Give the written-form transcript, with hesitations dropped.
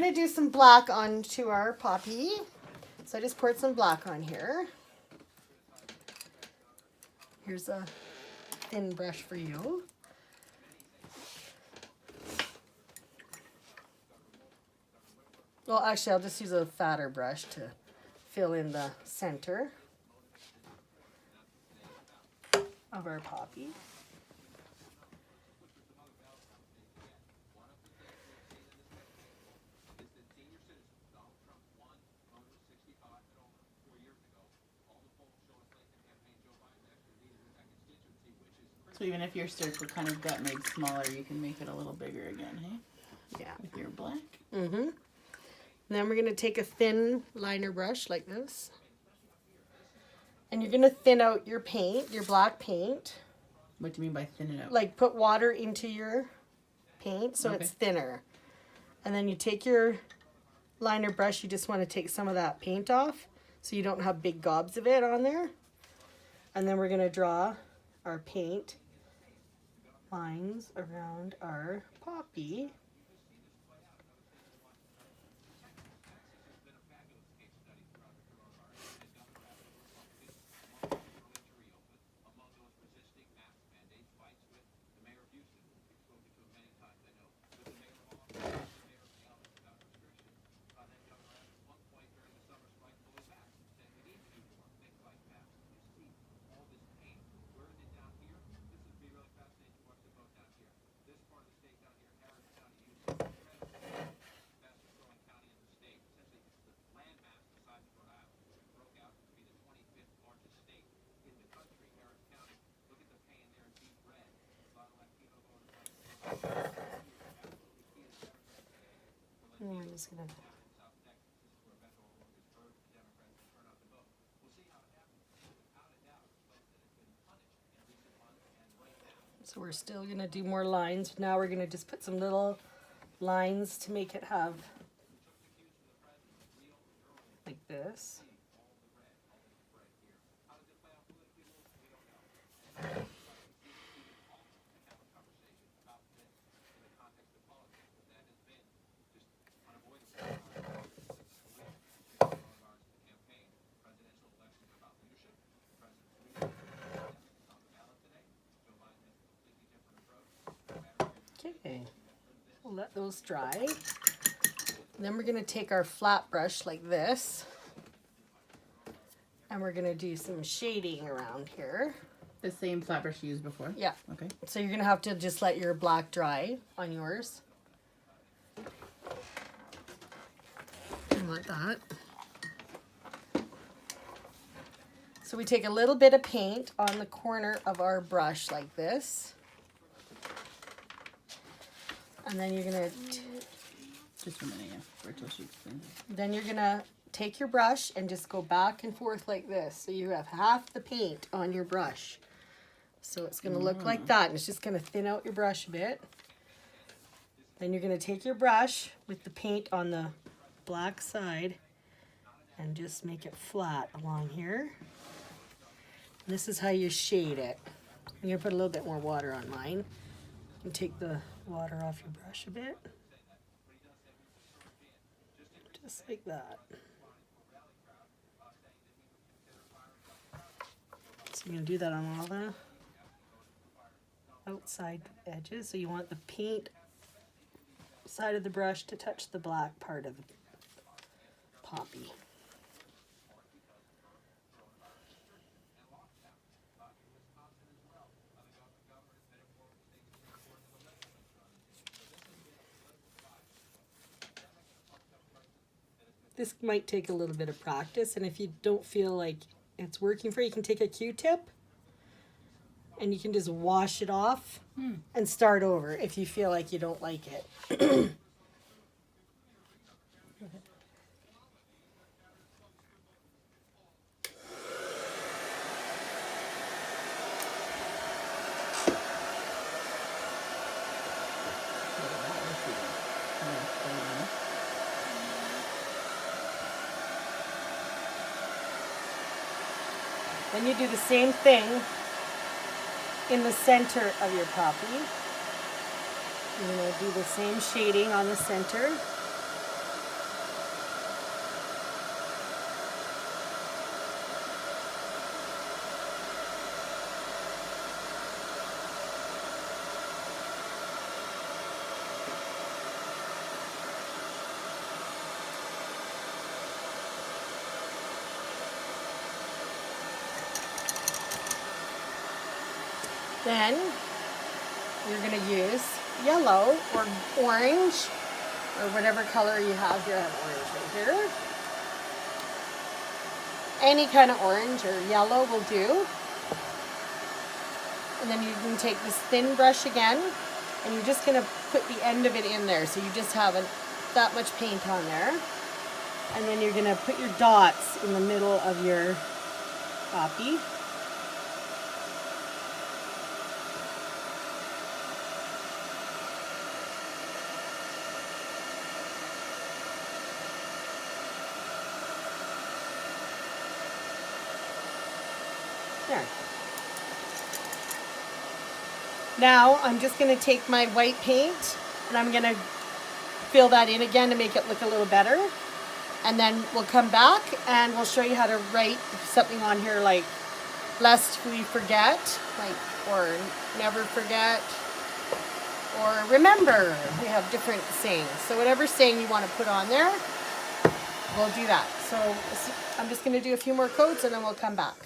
I'm going to do some black onto our poppy. So I just poured some black on here. Here's a thin brush for you. Well, actually, I'll just use a fatter brush to fill in the center of our poppy. So even if your circle kind of got made smaller, you can make it a little bigger again, hey? Yeah. With your black. Mm-hmm. Then we're going to take a thin liner brush like this. And you're going to thin out your paint, your black paint. What do you mean by thin it out? Like put water into your paint so it's thinner. And then you take your liner brush, you just want to take some of that paint off so you don't have big gobs of it on there. And then we're going to draw our paint lines around our poppy. And we're just gonna so we're still gonna do more lines. Now we're gonna just put some little lines to make it have like this. Okay, we'll let those dry. Then we're gonna take our flat brush like this, and we're gonna do some shading around here. The same flat brush you used before? Yeah. Okay. So you're gonna have to just let your black dry on yours. And like that. So we take a little bit of paint on the corner of our brush like this. And then you're gonna Just a minute, yeah. Wait till she explains it. then you're gonna take your brush and just go back and forth like this. So you have half the paint on your brush. So it's gonna look like that, and it's just gonna thin out your brush a bit. Then you're gonna take your brush with the paint on the black side and just make it flat along here. And this is how you shade it. I'm gonna put a little bit more water on mine and take the water off your brush a bit. Just like that. So you're gonna do that on all the outside edges. So you want the paint side of the brush to touch the black part of the poppy. This might take a little bit of practice, and if you don't feel like it's working for you, you can take a Q-tip and you can just wash it off and start over if you feel like you don't like it. Then you do the same thing in the center of your poppy. You're going to do the same shading on the center. Then you're going to use yellow or orange or whatever color you have here. I have orange right here. Any kind of orange or yellow will do. And then you can take this thin brush again, and you're just going to put the end of it in there. So you just have that much paint on there. And then you're going to put your dots in the middle of your poppy. There. Now I'm just going to take my white paint and I'm going to fill that in again to make it look a little better. And then we'll come back and we'll show you how to write something on here like lest we forget, like, or never forget, or remember. We have different sayings. So whatever saying you want to put on there, we'll do that. So I'm just going to do a few more coats and then we'll come back.